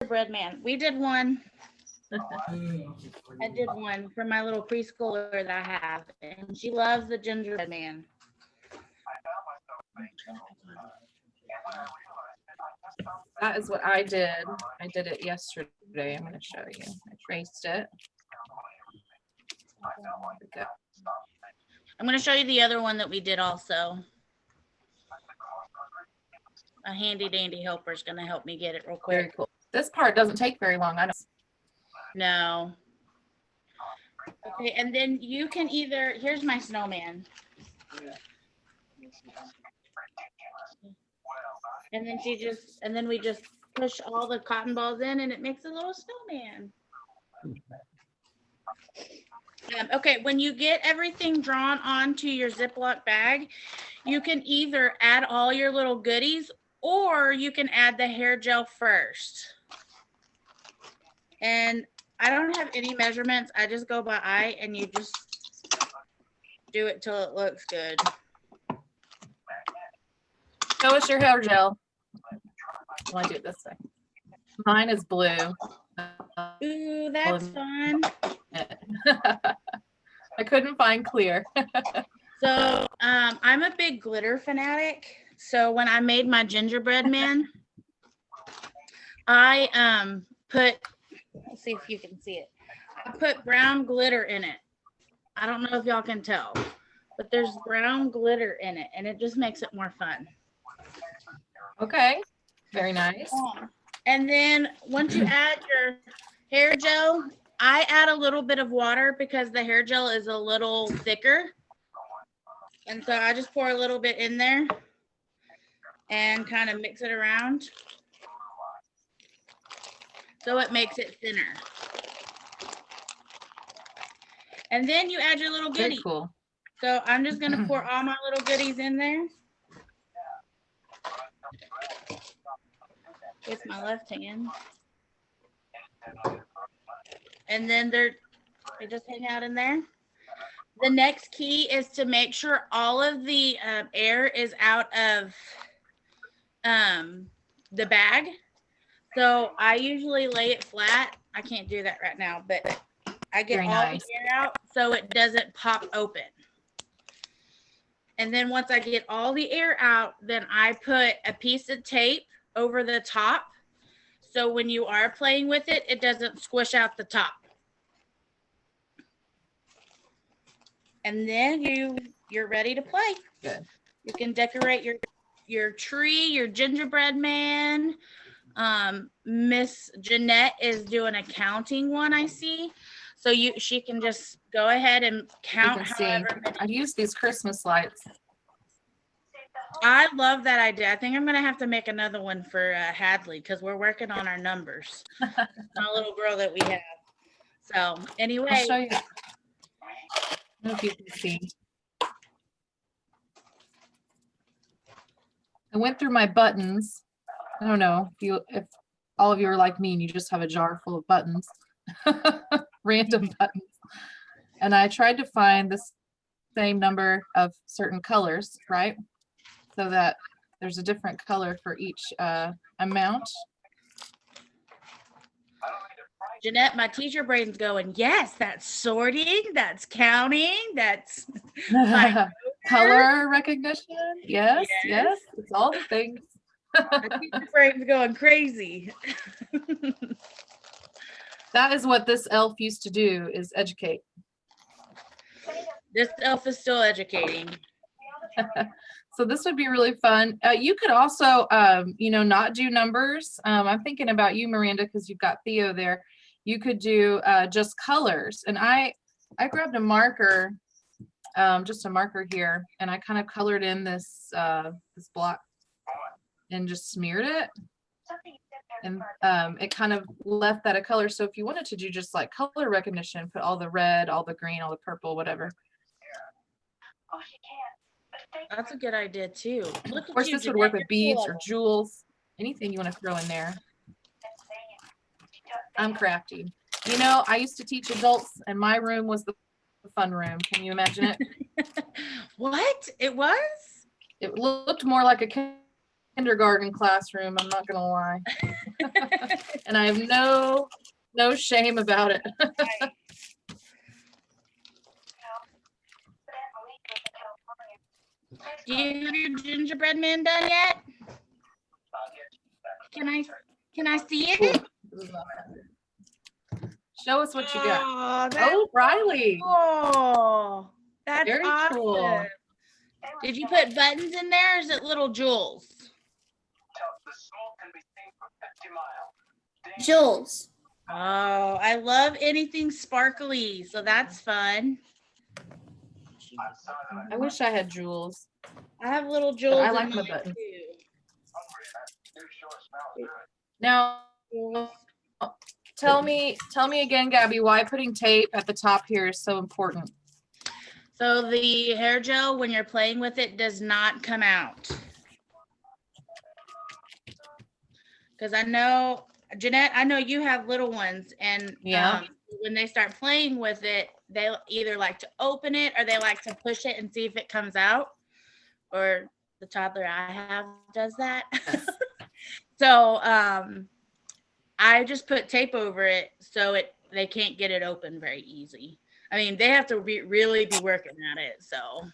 gingerbread man. We did one. I did one for my little preschooler that I have, and she loves the gingerbread man. That is what I did. I did it yesterday. I'm going to show you. I traced it. I'm going to show you the other one that we did also. A handy dandy helper is going to help me get it real quick. Very cool. This part doesn't take very long. I don't. No. Okay, and then you can either, here's my snowman. And then we just push all the cotton balls in and it makes a little snowman. Okay, when you get everything drawn onto your Ziploc bag, you can either add all your little goodies or you can add the hair gel first. And I don't have any measurements. I just go by eye and you just do it till it looks good. Show us your hair gel. I want to do it this way. Mine is blue. Ooh, that's fun. I couldn't find clear. So I'm a big glitter fanatic. So when I made my gingerbread man, I put, let's see if you can see it. I put brown glitter in it. I don't know if y'all can tell, but there's brown glitter in it and it just makes it more fun. Okay, very nice. And then once you add your hair gel, I add a little bit of water because the hair gel is a little thicker. And so I just pour a little bit in there and kind of mix it around so it makes it thinner. And then you add your little goodies. Very cool. So I'm just going to pour all my little goodies in there with my left hand. And then they just hang out in there. The next key is to make sure all of the air is out of the bag. So I usually lay it flat. I can't do that right now, but I get all the air out so it doesn't pop open. And then once I get all the air out, then I put a piece of tape over the top. So when you are playing with it, it doesn't squish out the top. And then you're ready to play. Good. You can decorate your tree, your gingerbread man. Miss Jeanette is doing a counting one, I see. So she can just go ahead and count however many. I use these Christmas lights. I love that idea. I think I'm gonna have to make another one for Hadley because we're working on our numbers. My little girl that we have. So anyway, I'll show you. I don't know if you can see. I went through my buttons. I don't know if all of you are like me and you just have a jar full of buttons, random buttons. And I tried to find the same number of certain colors, right? So that there's a different color for each amount. Jeanette, my teacher brain's going, yes, that's sorting, that's counting, that's color recognition. Yes, yes, it's all the things. My teacher brain's going crazy. That is what this elf used to do, is educate. This elf is still educating. So this would be really fun. You could also, not do numbers. I'm thinking about you, Miranda, because you've got Theo there. You could do just colors. And I grabbed a marker, just a marker here, and I kind of colored in this block and just smeared it. And it kind of left that a color. So if you wanted to do just like color recognition, put all the red, all the green, all the purple, whatever. That's a good idea too. Of course, this would work with beads or jewels, anything you want to throw in there. I'm crafty. You know, I used to teach adults and my room was the fun room. Can you imagine it? What? It was? It looked more like a kindergarten classroom, I'm not gonna lie. And I have no shame about it. Do you have your gingerbread man done yet? Can I see it? Show us what you got. Oh, that's Oh, Riley. cool. That's Very awesome. cool. Did you put buttons in there or is it little jewels? Jules. Oh, I love anything sparkly, so that's fun. I wish I had jewels. I have little jewels I like in my mine buttons. too. Now, tell me again, Gabby, why putting tape at the top here is so important. So the hair gel, when you're playing with it, does not come out. Because I know, Jeanette, I know you have little ones, and Yeah. when they start playing with it, they either like to open it or they like to push it and see if it comes out. Or the toddler I have does that. Yes. So I just put tape over it so they can't get it open very easy. I mean, they have to really be working at it. So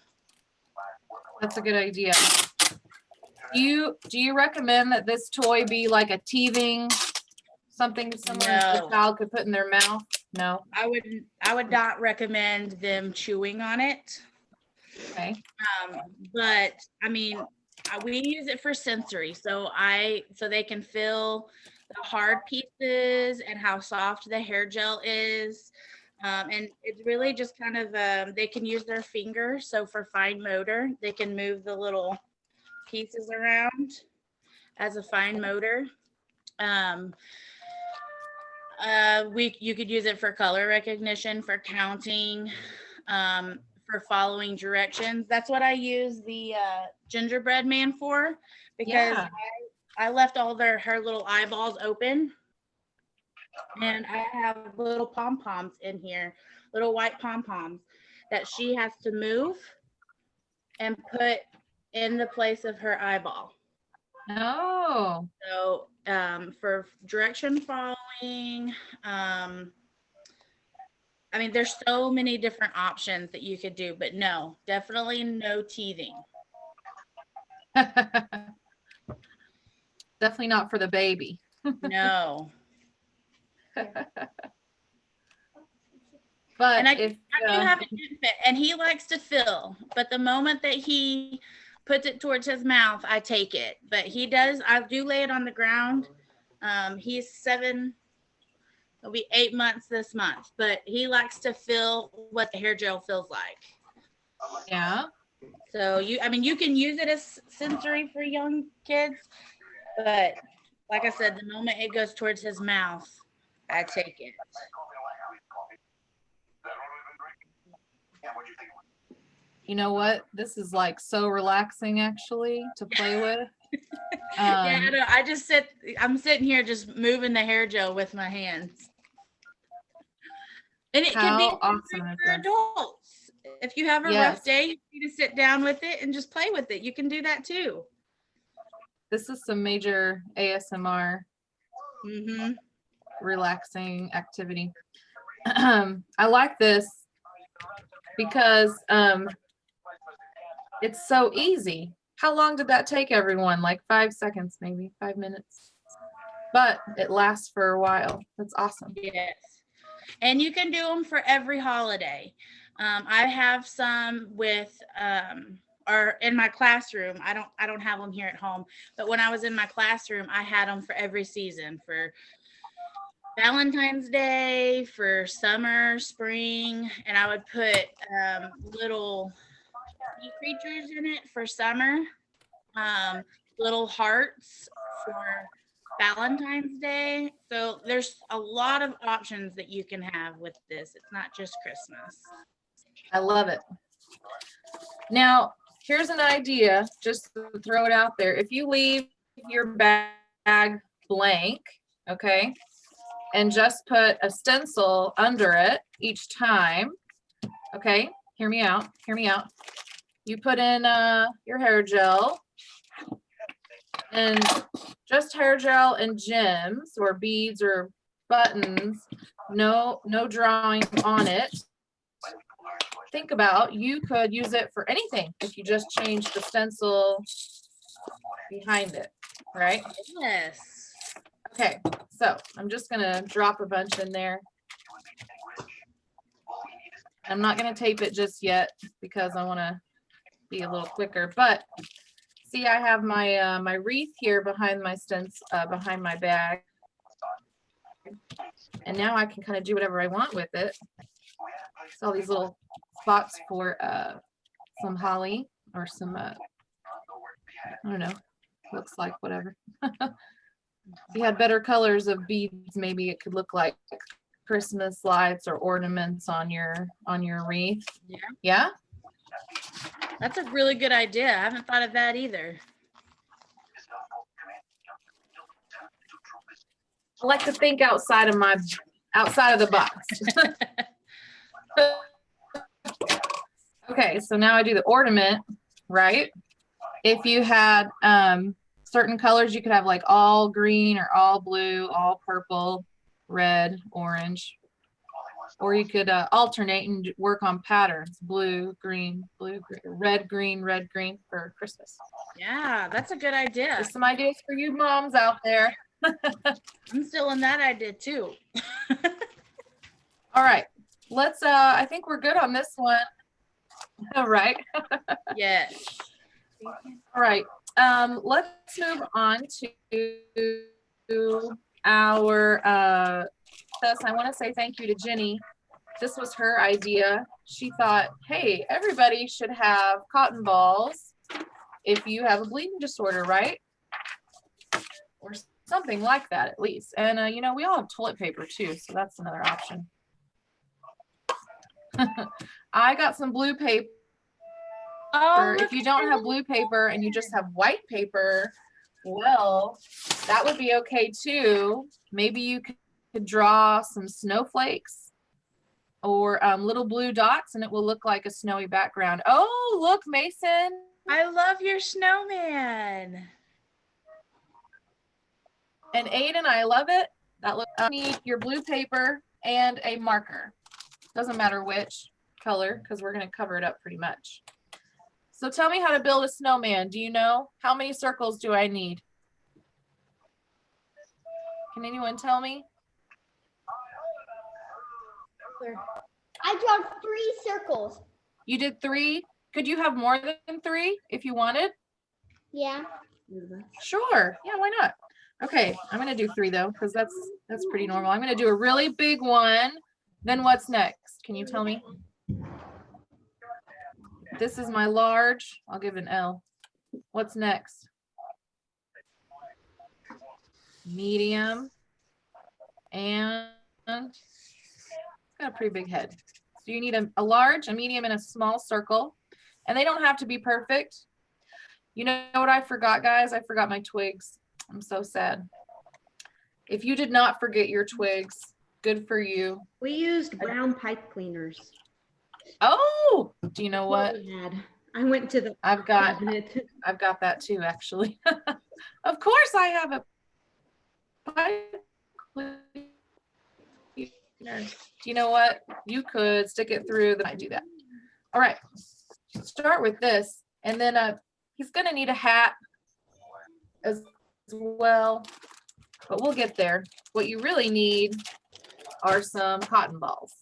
That's a good idea. Do you recommend that this toy be like a teething, something similar to No. a child could put in their mouth? No. I would not recommend them chewing on it. Okay. But I mean, we use it for sensory, so they can feel the hard pieces and how soft the hair gel is. And it's really just kind of they can use their finger. So for fine motor, they can move the little pieces around as a fine motor. You could use it for color recognition, for counting, for following directions. That's what I use the gingerbread man for, because Yeah. I left all her little eyeballs open, and I have little pom-poms in here, little white pom-poms that she has to move and put in the place of her eyeball. Oh. So for direction following, I mean, there's so many different options that you could do, but no, definitely no teething. Definitely not for the baby. No. But And I if do have an infant, and he likes to fill, but the moment that he puts it towards his mouth, I take it. But I do lay it on the ground. He's 7, it'll be 8 months this month, but he likes to feel what the hair gel feels like. yeah. So you can use it as sensory for young kids, but like I said, the moment it goes towards his mouth, I take it. You know what? This is like so relaxing actually to play with. Yeah, I know. I'm sitting here just moving the hair gel with my hands. And it can be awesome for adults. If you have a Yes. rough day, you need to sit down with it and just play with it. You can do that too. This is some major ASMR Mm-hmm. relaxing activity. I like this because it's so easy. How long did that take everyone? Like 5 seconds, maybe 5 minutes. But it lasts for a while. That's awesome. Yes. And you can do them for every holiday. I have some with or in my classroom. I don't have them here at home, but when I was in my classroom, I had them for every season, for Valentine's Day, for summer, spring, and I would put little sea creatures in it for summer, little hearts for Valentine's Day. So there's a lot of options that you can have with this. It's not just Christmas. I love it. Now, here's an idea, just to throw it out there. If you leave your bag blank, okay, and just put a stencil under it each time, okay, hear me out, hear me out. You put in your hair gel, and just hair gel and gems or beads or buttons, no drawing on it. Think about, you could use it for anything if you just change the stencil behind it, right? Yes. Okay, so I'm just gonna drop a bunch in there. I'm not gonna tape it just yet because I wanna be a little quicker, but see, I have my my wreath here behind my behind my bag. And now I can kind of do whatever I want with it. So all these little spots for some holly or some, I don't know, looks like whatever. If you had better colors of beads, maybe it could look like Christmas lights or ornaments on your wreath. Yeah. Yeah? That's a really good idea. I haven't thought of that either. I like to think outside of the box. Okay, so now I do the ornament, right? If you had certain colors, you could have like all green or all blue, all purple, red, orange, or you could alternate and work on patterns, blue, green, red, green for Christmas. Yeah, that's a good idea. Just some ideas for you moms out there. I'm still in that idea too. All right, let's, I think we're good on this one. All right. Yes. All right, let's move on to our, I want to say thank you to Jenny. This was her idea. She thought, hey, everybody should have cotton balls if you have a bleeding disorder, right? Or something like that at least. And, you know, we all have toilet paper too, so that's another option. I got some blue paper. Oh, if you don't have blue paper and you just have white paper, well, that would be okay too. Maybe you could draw some snowflakes or little blue dots and it will look like a snowy background. Oh, look, Mason. I love your snowman. And Aiden, I love it. That looks, you need your blue paper and a marker. Doesn't matter which color because we're going to cover it up pretty much. So tell me how to build a snowman. Do you know? How many circles do I need? Can anyone tell me? I drew 3 circles. You did 3? Could you have more than 3 if you wanted? Yeah. Sure. Yeah, why not? Okay, I'm going to do 3 though, because that's pretty normal. I'm going to do a really big one. Then what's next? Can you tell me? This is my large. I'll give an L. What's next? Medium. And it's got a pretty big head. So you need a large, a medium, and a small circle. And they don't have to be perfect. You know what I forgot, guys? I forgot my twigs. I'm so sad. If you did not forget your twigs, good for you. We used brown pipe cleaners. Oh, do you know what? I went to the I've got that too, actually. Of course I have a pipe cleaner. Do you know what? You could stick it through. I do that. All right. Start with this, and then he's gonna need a hat as well, but we'll get there. What you really need are some cotton balls.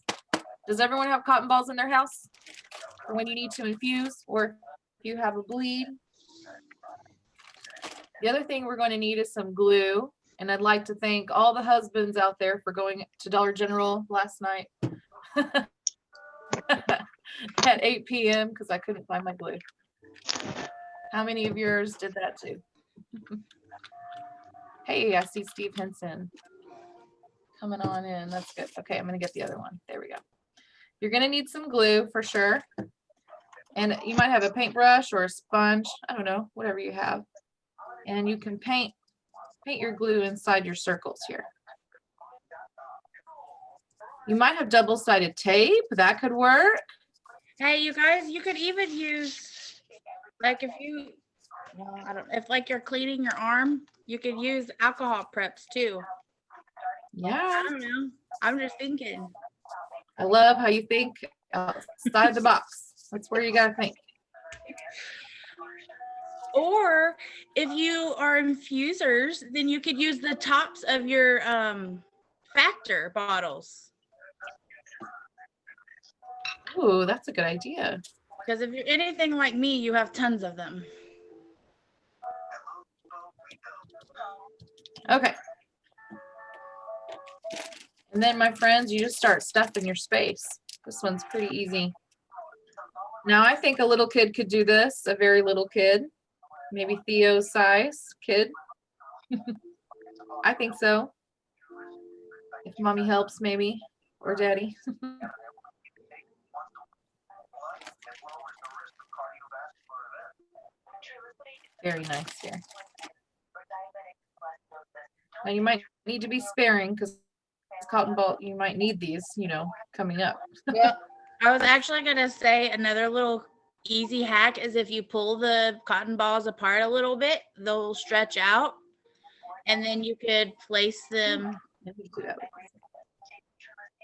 Does everyone have cotton balls in their house for when you need to infuse or if you have a bleed? The other thing we're going to need is some glue. And I'd like to thank all the husbands out there for going to Dollar General last night at 8 p.m. because I couldn't find my glue. How many of yours did that too? Hey, I see Steve Henson coming on in. That's good. Okay, I'm going to get the other one. There we go. You're going to need some glue for sure. And you might have a paintbrush or a sponge. I don't know, whatever you have. And you can paint your glue inside your circles here. You might have double-sided tape. That could work. Hey, you guys, you could even use, like if you Well, I don't, if like you're cleaning your arm, you could use alcohol preps too. Yeah. I don't know. I'm just thinking. I love how you think outside the box. That's where you gotta think. Or if you are infusers, then you could use the tops of your factor bottles. Ooh, that's a good idea. Because if you're anything like me, you have tons of them. Okay. And then, my friends, you just start stuffing your space. This one's pretty easy. Now, I think a little kid could do this, a very little kid, maybe Theo's size kid. I think so. If mommy helps, maybe, or daddy. Very nice here. Now you might need to be sparing because cotton ball, you might need these, you know, coming up. Well, I was actually going to say another little easy hack is if you pull the cotton balls apart a little bit, they'll stretch out. And then you could place them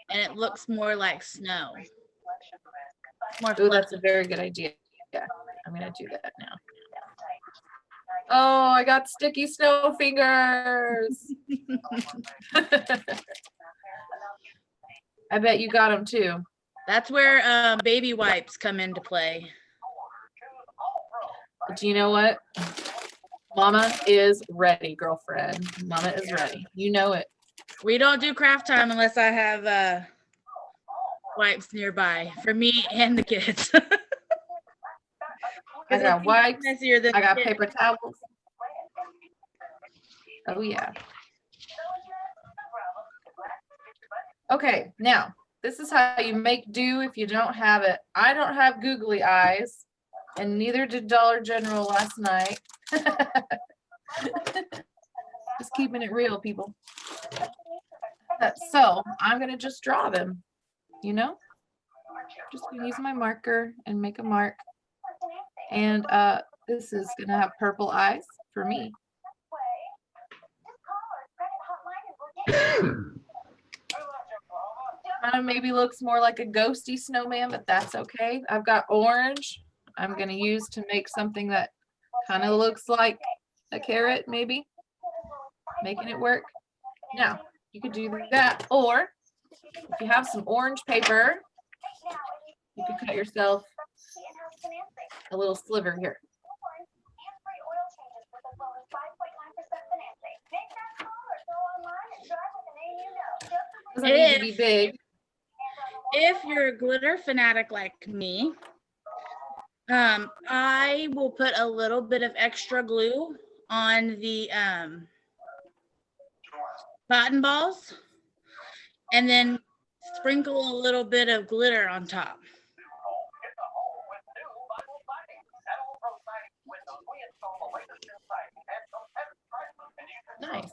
and it looks more like snow. Oh, that's a very good idea. Yeah, I'm gonna do that now. Oh, I got sticky snow fingers. I bet you got them too. That's where baby wipes come into play. But you know what? Mama is ready, girlfriend. Mama is ready. You know it. We don't do craft time unless I have wipes nearby for me and the kids. I got wipes. Messier than I got kids. paper towels. Oh yeah. Okay, now this is how you make do if you don't have it. I don't have googly eyes, and neither did Dollar General last night. Just keeping it real, people. So I'm gonna just draw them, you know? Just gonna use my marker and make a mark. And this is gonna have purple eyes for me. Kind of maybe looks more like a ghosty snowman, but that's okay. I've got orange I'm gonna use to make something that kind of looks like a carrot, maybe. Making it work. Now, you could do that, or if you have some orange paper, you could cut yourself a little sliver here. Doesn't need to be big. If you're a glitter fanatic like me, I will put a little bit of extra glue on the cotton balls and then sprinkle a little bit of glitter on top. Nice.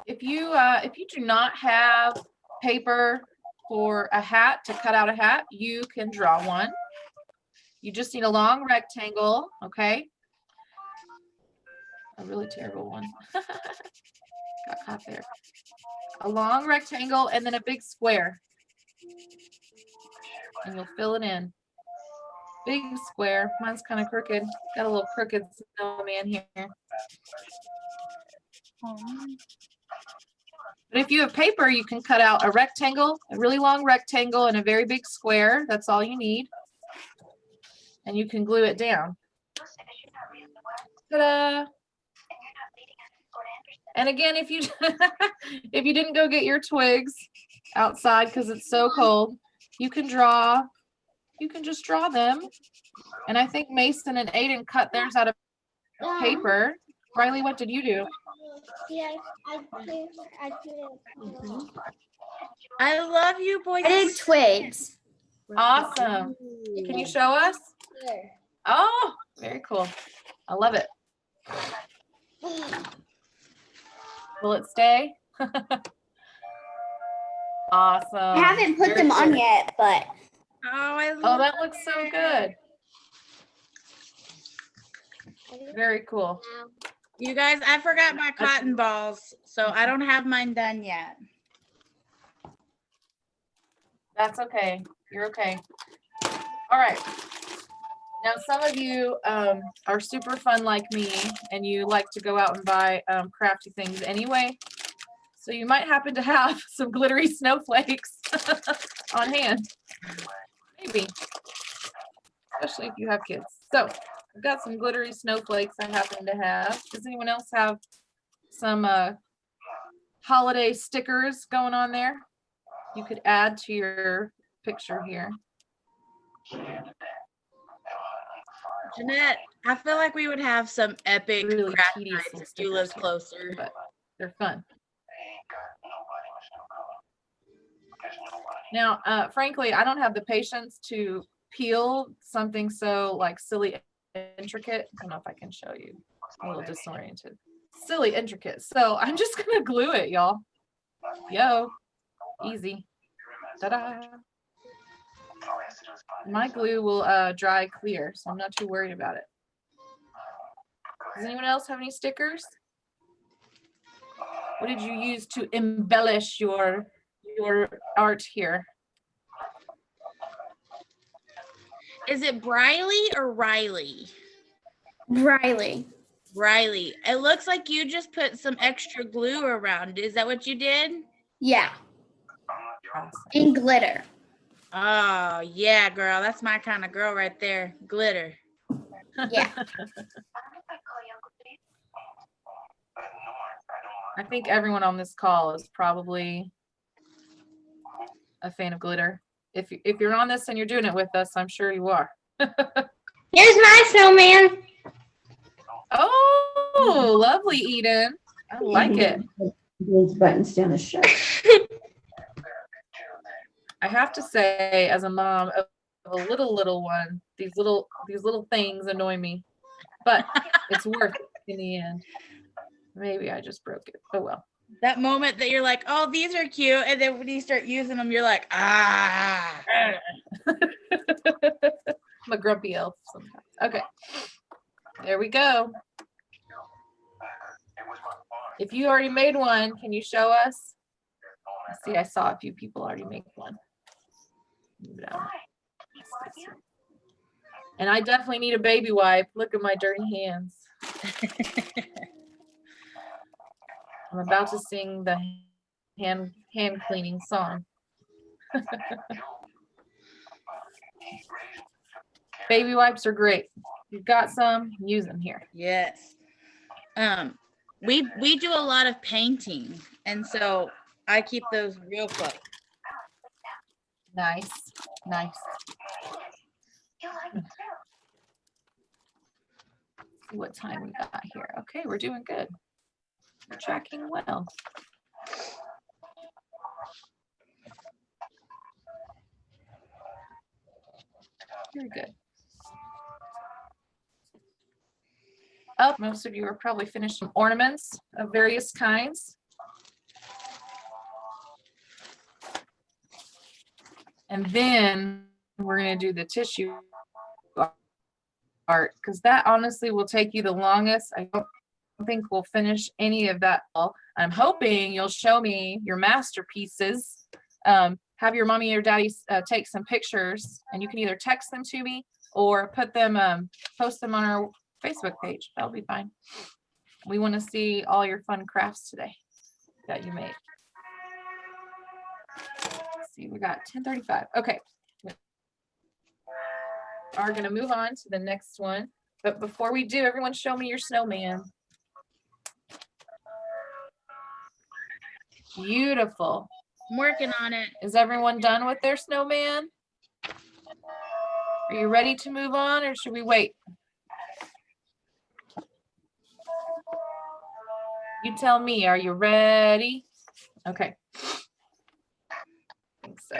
If you do not have paper for a hat to cut out a hat, you can draw one. You just need a long rectangle, okay? A really terrible one. Got caught there. A long rectangle and then a big square. And you'll fill it in. Big square. Mine's kind of crooked. Got a little crooked snowman here. But if you have paper, you can cut out a rectangle, a really long rectangle, and a very big square. That's all you need. And you can glue it down. Ta-da! And again, if you if you didn't go get your twigs outside because it's so cold, you can draw. You can just draw them. And I think Mason and Aiden cut theirs out of paper. Riley, what did you do? Yes, I did. I love you, boys. I did twigs. Awesome. Can you show us? Here. Oh, very cool. I love it. Will it stay? Awesome. I haven't put Very them on good. yet, but Oh, I Oh, love that looks so good. Very cool. You guys, I forgot my cotton balls, so I don't have mine done yet. That's okay. You're okay. All right. Now, some of you are super fun like me, and you like to go out and buy crafty things anyway. So you might happen to have some glittery snowflakes on hand. Maybe. Especially if you have kids. So I've got some glittery snowflakes I happen to have. Does anyone else have some holiday stickers going on there? You could add to your picture here. Jeanette, I feel like we would have some epic Really craft tedious nights if little you lived stickers here. closer. But they're fun. Now, frankly, I don't have the patience to peel something so like silly intricate. I don't know if I can show you. I'm a little disoriented. Silly intricate. So I'm just gonna glue it, y'all. Yo, easy. Ta-da. My glue will dry clear, so I'm not too worried about it. Does anyone else have any stickers? What did you use to embellish your art here? Is it Briley or Riley? Riley. Riley. It looks like you just put some extra glue around. Is that what you did? Yeah. Awesome. And glitter. Oh, yeah, girl. That's my kind of girl right there. Glitter. Yeah. I think everyone on this call is probably a fan of glitter. If you're on this and you're doing it with us, I'm sure you are. Here's my snowman. Oh, lovely, Eden. I like it. These buttons down the shirt. I have to say, as a mom of a little one, these little things annoy me, but it's worth it in the end. Maybe I just broke it. Oh well. That moment that you're like, oh, these are cute. And then when you start using them, you're like, ah. I'm a grumpy elf sometimes. Okay. There we go. If you already made one, can you show us? Let's see, I saw a few people already make one. Move it out. And I definitely need a baby wipe. Look at my dirty hands. I'm about to sing the hand cleaning song. Baby wipes are great. You've got some, use them here. Yes. We do a lot of painting, and so I keep those real close. Nice, nice. See what time we got here. Okay, we're doing good. We're tracking well. Very good. Oh, most of you are probably finished some ornaments of various kinds. And then we're going to do the tissue art, because that honestly will take you the longest. I don't think we'll finish any of that all. I'm hoping you'll show me your masterpieces. Have your mommy or daddy take some pictures, and you can either text them to me or put them, post them on our Facebook page. That'll be fine. We want to see all your fun crafts today that you made. Let's see, we got 10:35. Okay. We are going to move on to the next one. But before we do, everyone show me your snowman. Beautiful. I'm working on it. Is everyone done with their snowman? Are you ready to move on, or should we wait? You tell me, are you ready? Okay. I think so.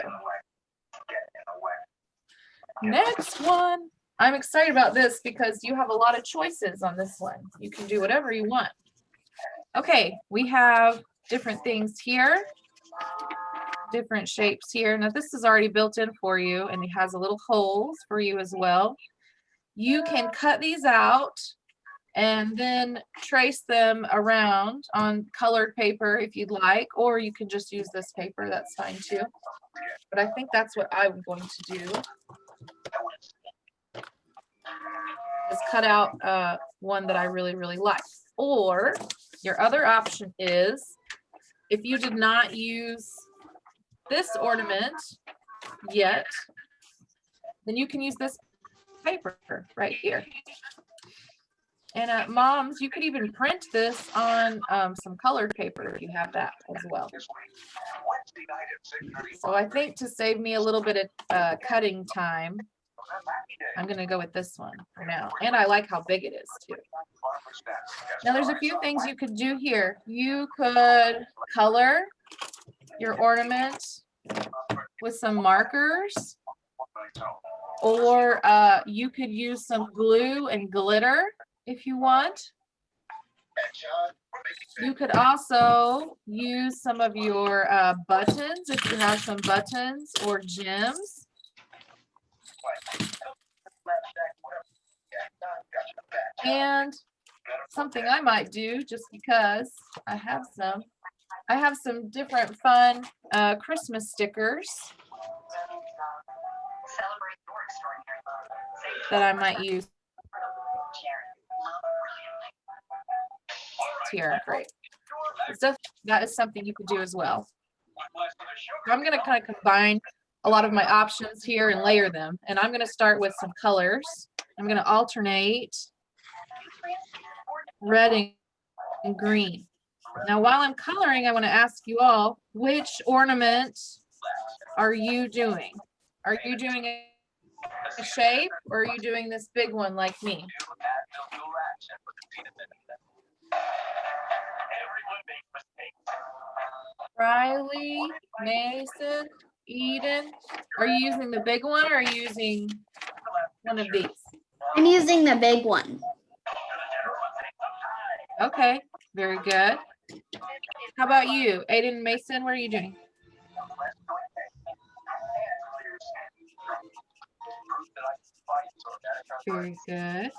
Next one. I'm excited about this because you have a lot of choices on this one. You can do whatever you want. Okay, we have different things here, different shapes here. Now this is already built in for you, and it has a little holes for you as well. You can cut these out and then trace them around on colored paper if you'd like, or you can just use this paper, that's fine too. But I think that's what I'm going to do. Is cut out one that I really, really like. Or your other option is, if you did not use this ornament yet, then you can use this paper right here. And moms, you could even print this on some colored paper if you have that as well. So I think to save me a little bit of cutting time, I'm gonna go with this one for now. And I like how big it is too. Now there's a few things you could do here. You could color your ornament with some markers, or you could use some glue and glitter if you want. You could also use some of your buttons if you have some buttons or gems. And something I might do, just because I have some different fun Christmas stickers that I might use here. Great. So that is something you could do as well. I'm going to kind of combine a lot of my options here and layer them. And I'm going to start with some colors. I'm going to alternate red and green. Now, while I'm coloring, I want to ask you all, which ornament are you doing? Are you doing a shape, or are you doing this big one like me? Riley, Mason, Eden, are you using the big one, or are you using one of these? I'm using the big one. Okay, very good. How about you, Aiden and Mason? What are you doing? Very good.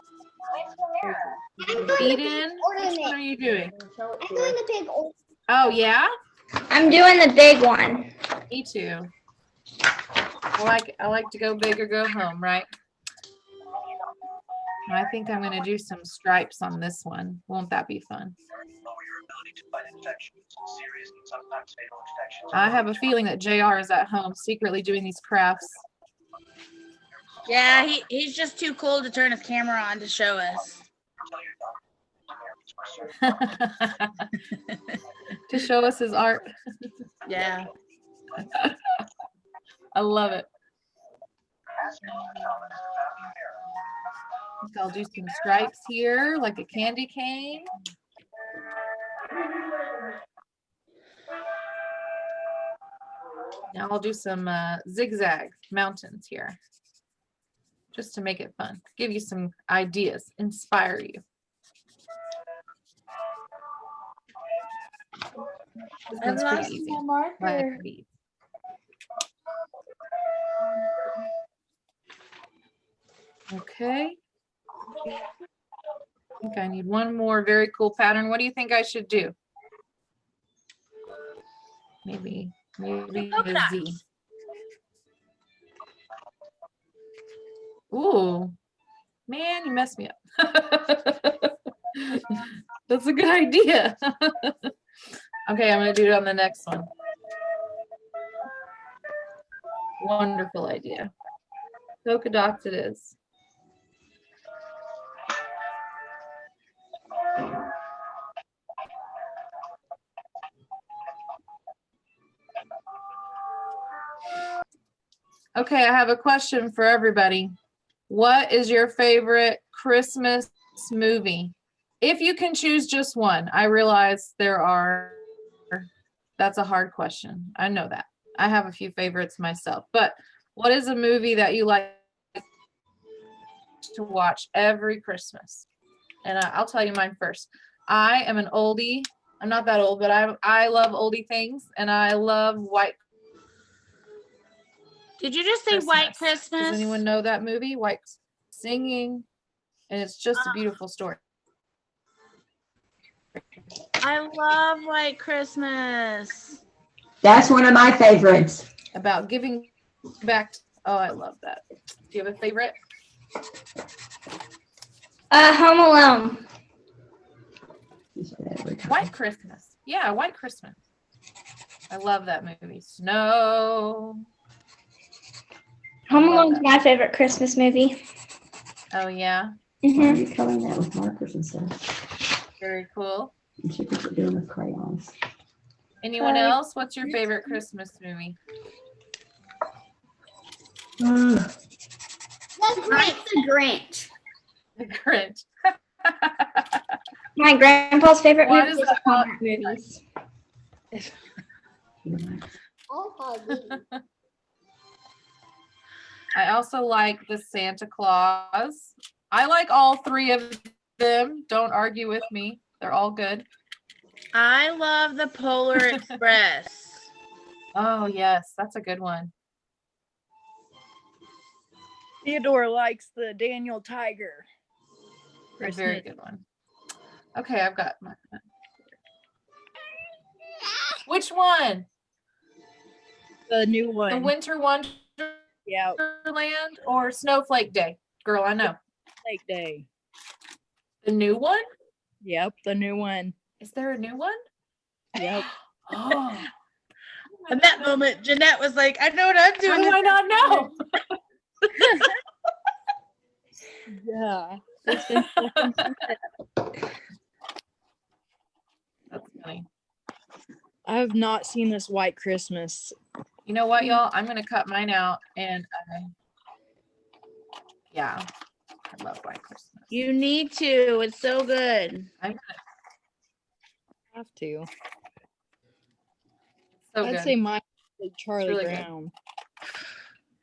Eden, which one are you doing? I'm doing the big one. Oh, yeah? I'm doing the big one. Me too. I like to go big or go home, right? I think I'm going to do some stripes on this one. Won't that be fun? I have a feeling that JR is at home secretly doing these crafts. Yeah, he's just too cool to turn his camera on to show us. To show us his art. Yeah. I love it. I think I'll do some stripes here, like a candy cane. Now I'll do some zigzag mountains here, just to make it fun, give you some ideas, inspire you. This one's pretty easy. Like these. Okay. I think I need one more very cool pattern. What do you think I should do? Maybe a Z. Ooh, man, you messed me up. That's a good idea. Okay, I'm gonna do it on the next one. Wonderful idea. Polka dots it is. Okay, I have a question for everybody. What is your favorite Christmas movie? If you can choose just one, I realize that's a hard question. I know that. I have a few favorites myself, but what is a movie that you like to watch every Christmas? And I'll tell you mine first. I am an oldie. I'm not that old, but I love oldie things, and I love White. Did you just say White Christmas? Does anyone know that movie? White singing, and it's just a beautiful story. I love White Christmas. That's one of my favorites. About giving back. Oh, I love that. Do you have a favorite? Home Alone. White Christmas. Yeah, White Christmas. I love that movie. Snow. Home I love Alone's that. my favorite Christmas movie. Oh, yeah. Why are hmm you coloring that with markers and stuff? Very cool. You should be doing with crayons. Anyone else? What's your favorite Christmas movie? The Grinch. The Grinch. My grandpa's favorite What movie is is that about? Hallmark movies. I also like the Santa Claus. I like all three of them. Don't argue with me. They're all good. I love the Polar Express. Oh, yes. That's a good one. Theodore likes the Daniel Tiger. A very good one. Okay, I've got my. Which one? The new The one. Winter Wonderland Yeah, or Snowflake Day? Girl, I know. Lake Day. The new one? Yep, the new one. Is there a new one? Yep. Oh, At that moment, Jeanette was like, I know what I'm how doing. do I not know? Yeah. It's been so consistent. That's funny. I have not seen this White Christmas. You know what, y'all? I'm gonna cut mine out, and yeah, I love White Christmas. You need to. It's so good. I'm gonna, Have to. so I'd good. say mine is Charlie really good. Brown.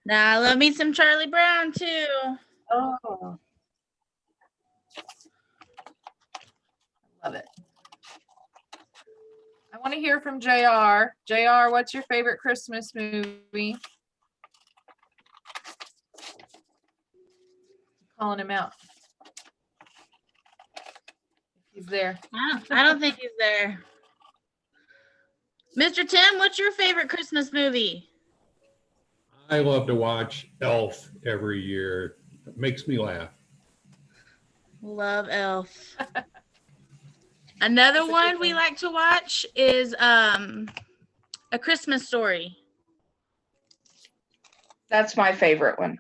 Now I love me some Charlie Brown too. Oh, I love it. I want to hear from JR. JR, what's your favorite Christmas movie? Calling him out. If he's there. I don't think he's there. Mr. Tim, what's your favorite Christmas movie? I love to watch Elf every year. It makes me laugh. Love Elf. Another one we like to watch is A Christmas Story. That's my favorite one.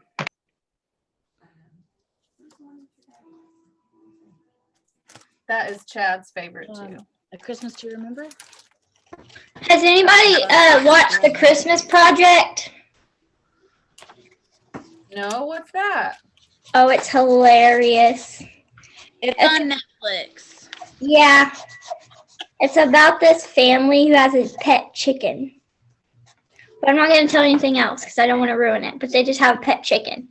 That is Chad's favorite too. A Christmas to Remember? Has anybody watched The Christmas Project? No, what's that? Oh, it's hilarious. It's Okay. on Netflix. Yeah. It's about this family who has a pet chicken. But I'm not going to tell anything else because I don't want to ruin it. But they just have a pet chicken.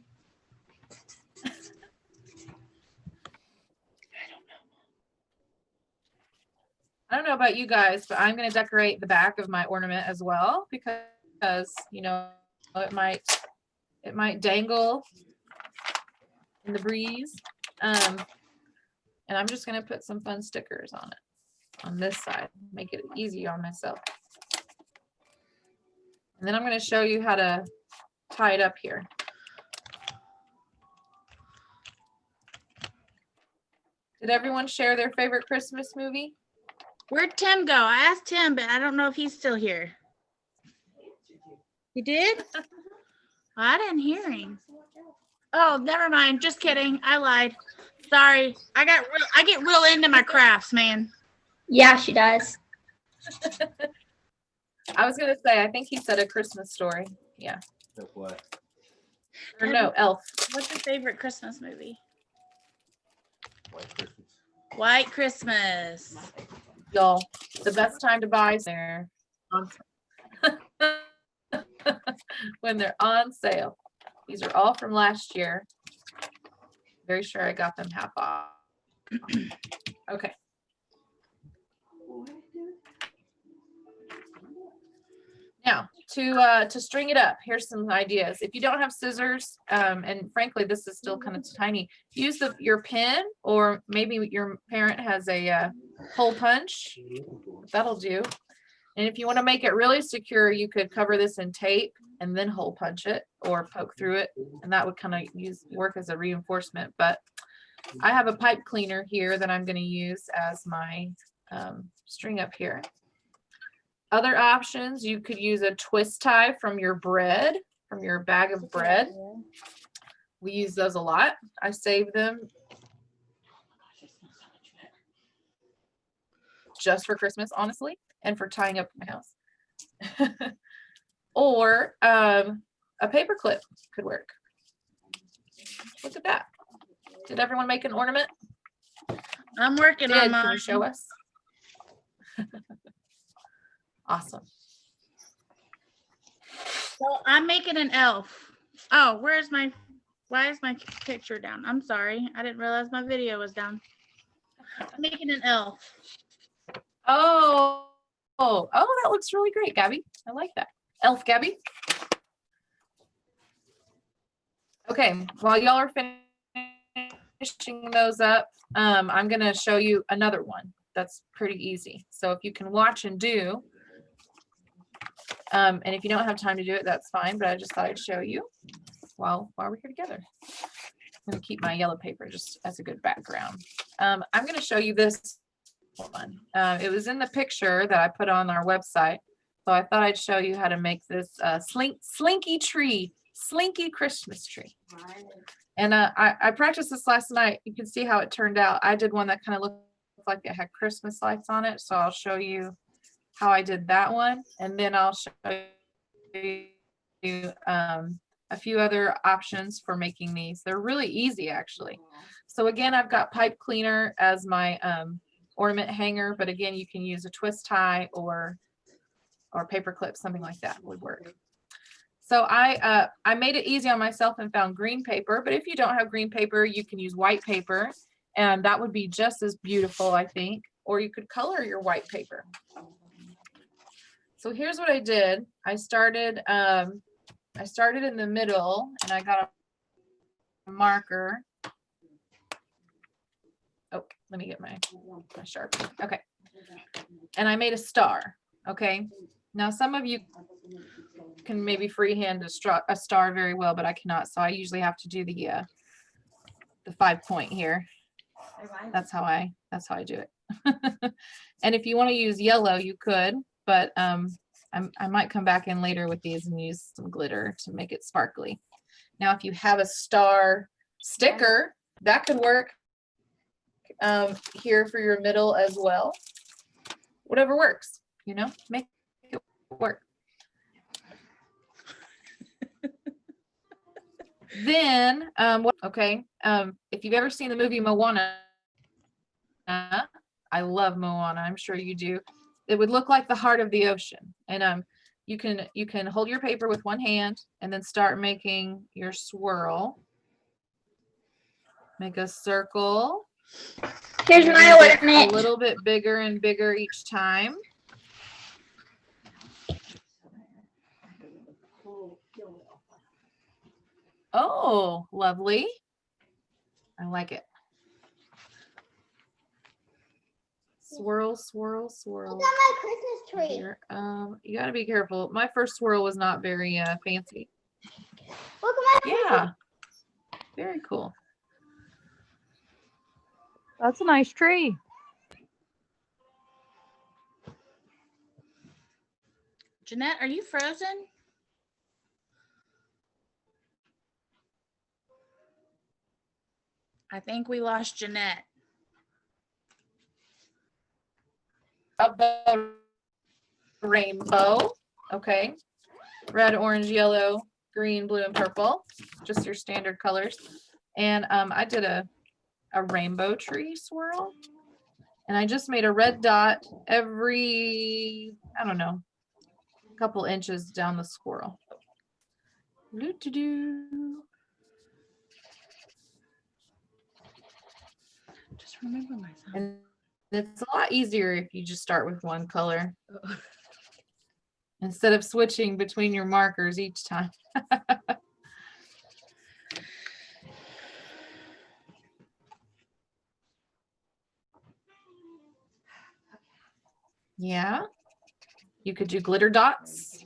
I don't know about you guys, but I'm going to decorate the back of my ornament as well because, you know, it might dangle in the breeze. And I'm just going to put some fun stickers on it on this side, make it easy on myself. And then I'm going to show you how to tie it up here. Did everyone share their favorite Christmas movie? Where'd Tim go? I asked Tim, but I don't know if he's still here. He did? I didn't hear him. Oh, never mind. Just kidding. I lied. Sorry. I get real into my crafts, man. Yeah, she does. I was going to say, I think he said A Christmas Story. Yeah. What? Or no, Elf. What's your favorite Christmas movie? White Christmas. White Christmas. Y'all, the best time to buy is there when they're on sale. These are all from last year. Very sure I got them half off. Okay. Now, to string it up, here's some ideas. If you don't have scissors, and frankly, this is still kind of tiny, use your pin, or maybe your parent has a hole punch. That'll do. And if you want to make it really secure, you could cover this in tape and then hole punch it or poke through it. And that would kind of work as a reinforcement. But I have a pipe cleaner here that I'm going to use as my string up here. Other options, you could use a twist tie from your bread, from your bag of bread. We use those a lot. I save them just for Christmas, honestly, and for tying up my house. Or a paper clip could work. Look at that. Did everyone make an ornament? I'm working on Can mine. you show us? Awesome. So I'm making an elf. Oh, why is my picture down? I'm sorry. I didn't realize my video was down. I'm making an elf. Oh, that looks really great, Gabby. I like that. Elf Gabby. Okay, while y'all are finishing those up, I'm gonna show you another one that's pretty easy. So if you can watch and do, and if you don't have time to do it, that's fine, but I just thought I'd show you while we're here together. I'm gonna keep my yellow paper just as a good background. I'm gonna show you this one. It was in the picture that I put on our website. So I thought I'd show you how to make this slinky Christmas tree. And I practiced this last night. You can see how it turned out. I did one that kind of looked like it had Christmas lights on it. So I'll show you how I did that one. And then I'll show you a few other options for making these. They're really easy, actually. So again, I've got pipe cleaner as my ornament hanger, but again, you can use a twist tie or paper clip, something like that would work. So I made it easy on myself and found green paper, but if you don't have green paper, you can use white paper, and that would be just as beautiful, I think, or you could color your white paper. So here's what I did. I started in the middle, and I got a marker. Oh, let me get my Sharpie. Okay. And I made a star. Okay. Now some of you can maybe freehand a star very well, but I cannot. So I usually have to do the 5-point here. That's how I do it. And if you want to use yellow, you could, but I might come back in later with these and use some glitter to make it sparkly. Now, if you have a star sticker, that could work here for your middle as well. Whatever works, you know, make it work. Then, if you've ever seen the movie Moana, I love Moana, I'm sure you do. It would look like the heart of the ocean. And you can hold your paper with one hand and then start making your swirl. Make a circle. Here's my ornament. A little bit bigger and bigger each time. Oh, lovely. I like it. Swirl, swirl, swirl. Look at my Christmas tree. Here. You gotta be careful. My first swirl was not very fancy. Look at my Yeah. Very cool. That's a nice tree. Jeanette, are you frozen? I think we lost Jeanette. Of the rainbow. Okay. Red, orange, yellow, green, blue, and purple. Just your standard colors. And I did a rainbow tree swirl. And I just made a red dot every, I don't know, couple inches down the swirl. Just remember myself. And it's a lot easier if you just start with one color instead of switching between your markers each time. Yeah. You could do glitter dots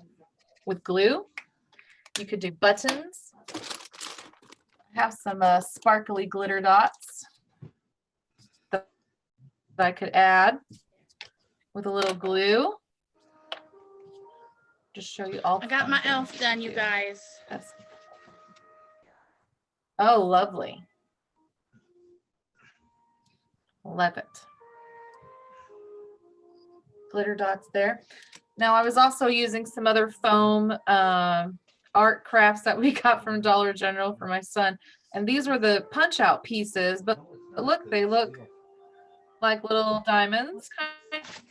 with glue. You could do buttons. I have some sparkly glitter dots that I could add with a little glue. Just show you all. I got my elf done, you guys. That's... Oh, lovely. Love it. Glitter dots there. Now I was also using some other foam art crafts that we got from Dollar General for my son. And these were the punch out pieces, but look, they look like little diamonds kind of,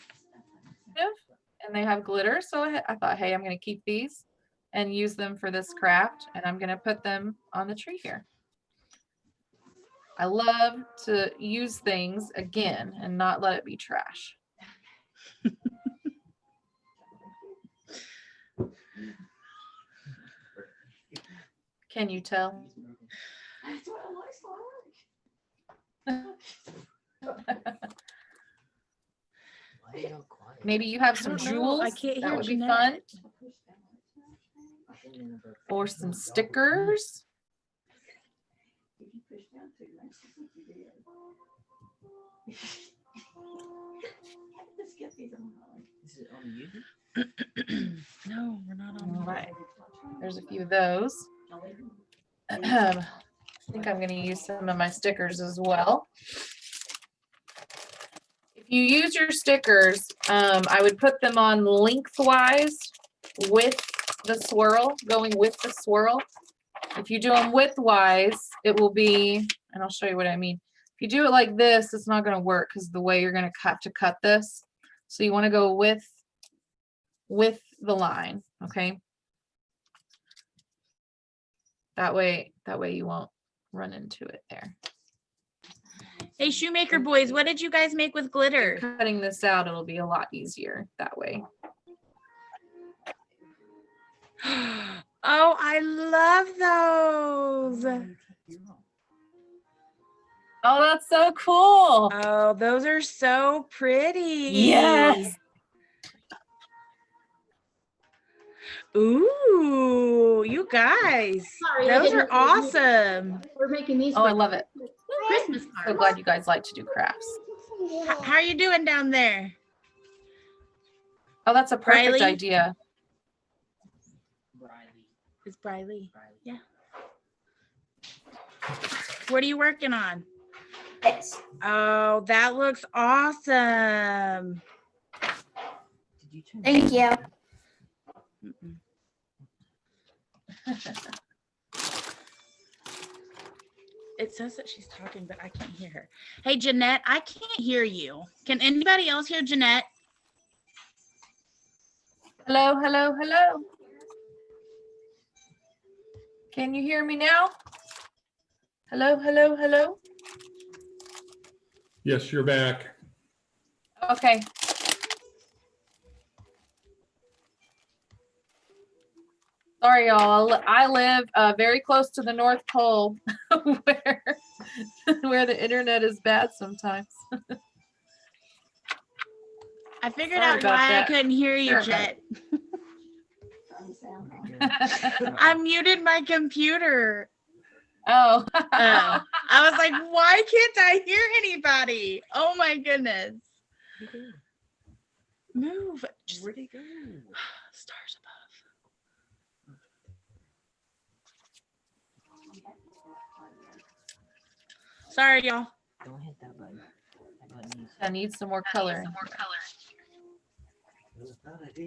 and they have glitter. So I thought, hey, I'm going to keep these and use them for this craft, and I'm going to put them on the tree here. I love to use things again and not let it be trash. Can you tell? Maybe you have some jewels. I can't That hear would be Jeanette. fun. Or some stickers. No, we're not on. All right. There's a few of those. I think I'm going to use some of my stickers as well. If you use your stickers, I would put them on lengthwise with the swirl, going with the swirl. If you do them widthwise, it will be, and I'll show you what I mean. If you do it like this, it's not going to work because the way you're going to have to cut this. So you want to go with the line, okay? That way you won't run into it there. Hey, shoemaker boys, what did you guys make with glitter? Cutting this out, it'll be a lot easier that way. Oh, I love those. Oh, that's so cool. Oh, those are so pretty. Yes. Ooh, you guys, Sorry, I those didn't are know you- awesome. We're making these. Oh, I for love it. Christmas So cards. glad you guys like to do crafts. How are you doing down there? Oh, that's a perfect Riley? idea. It's Briley. Yeah. What are you working on? Oh, that looks awesome. Thank you. Mm-mm. It says that she's talking, but I can't hear her. Hey, Jeanette, I can't hear you. Can anybody else hear Jeanette? Hello, hello, hello. Can you hear me now? Hello, hello, hello. Yes, you're back. Okay. Sorry, y'all. I live very close to the North Pole where the internet is bad sometimes. I figured Sorry out about why that. I couldn't hear you, Sorry Jet. I muted my computer. Oh. I was like, why can't I hear anybody? Oh my goodness. Move. Just Where'd he go? stars above. Sorry, y'all. Don't hit that button. That button needs. I need some more color.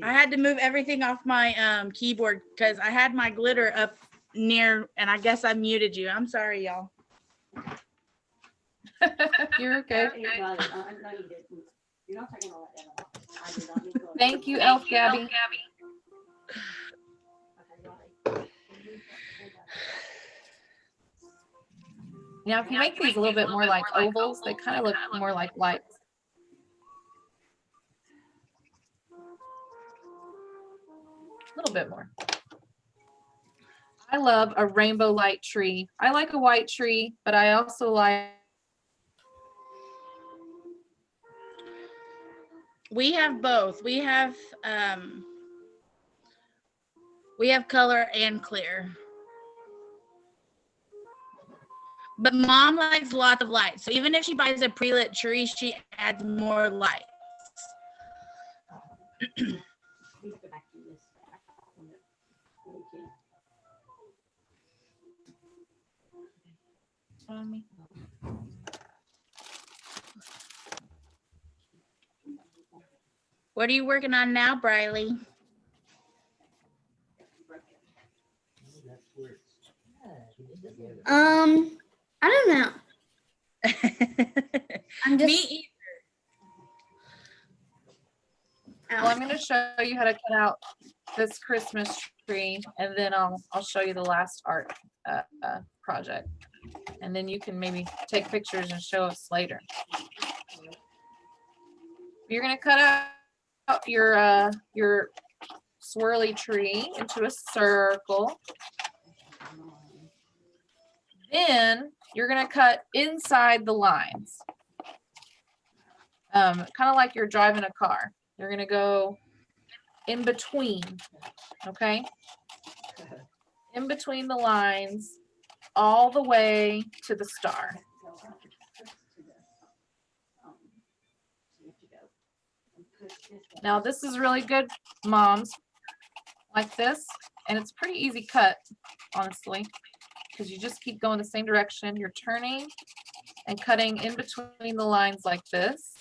I had to move everything off my keyboard because I had my glitter up near, and I guess I muted you. I'm sorry, y'all. You're okay. Thank you, Elf Gabby. Now, if you make these a little bit more like ovals, they kind of look more like lights. A little bit more. I love a rainbow light tree. I like a white tree, but I also like We have both. We have color and clear. But mom likes lots of lights. So even if she buys a pre-lit tree, she adds more lights. What are you working on now, Briley? I don't know. I'm just. Me Well, I'm going to show you how to cut out this Christmas tree, and then I'll show you the last art project, and then you can maybe take pictures and show us later. You're going to cut out your swirly tree into a circle. Then you're going to cut inside the lines, kind of like you're driving a car. You're going to go in between, okay? In between the lines, all the way to the star. Now this is really good, moms, like this, and it's pretty easy cut, honestly, because you just keep going the same direction. You're turning and cutting in between the lines like this.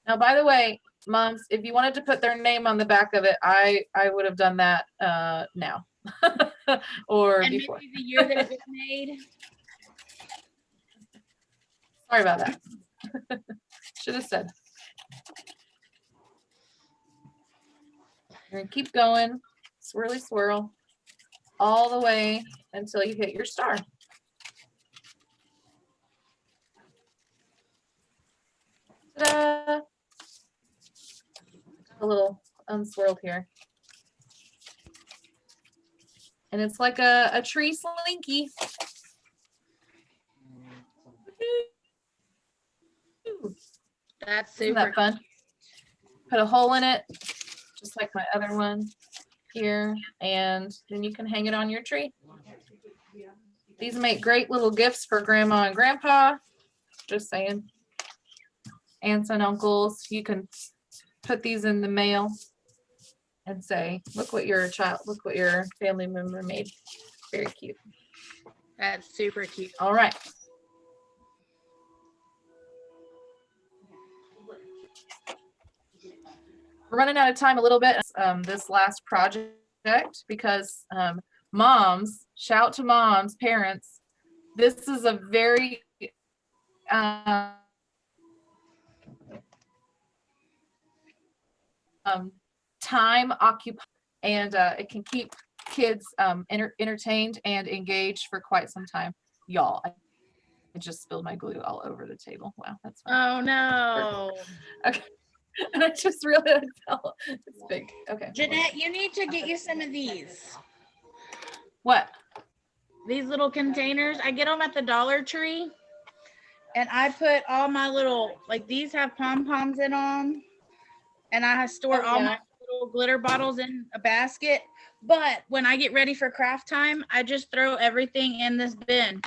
Now, by the way, moms, if you wanted to put their name on the back of it, I would have done that now or and before. maybe the year that it was made. Sorry about that. Should have said. You're gonna keep going, swirly swirl, all the way until you hit your star. Ta-da! A little unswirled here. And it's like a tree slinky. That's Isn't super that fun? Put a hole in it, just like my other one here, and then you can hang it on your tree. These make great little gifts for grandma and grandpa. Just saying. Aunts and uncles, you can put these in the mail and say, look what your family member made. Very cute. That's super cute. All right. We're running out of time a little bit, this last project, because moms, shout to moms, parents, this is a very time occupied, and it can keep kids entertained and engaged for quite some time. Y'all, I just spilled my glue all over the table. Wow, that's fun. Oh no. Okay. And I just realized it's big. Okay. Jeanette, you need to get you some of these. What? These little containers. I get them at the Dollar Tree. And I put all my little, like these have pom-poms in them. And I store all my little glitter bottles in a basket. But when I get ready for craft time, I just throw everything in this bin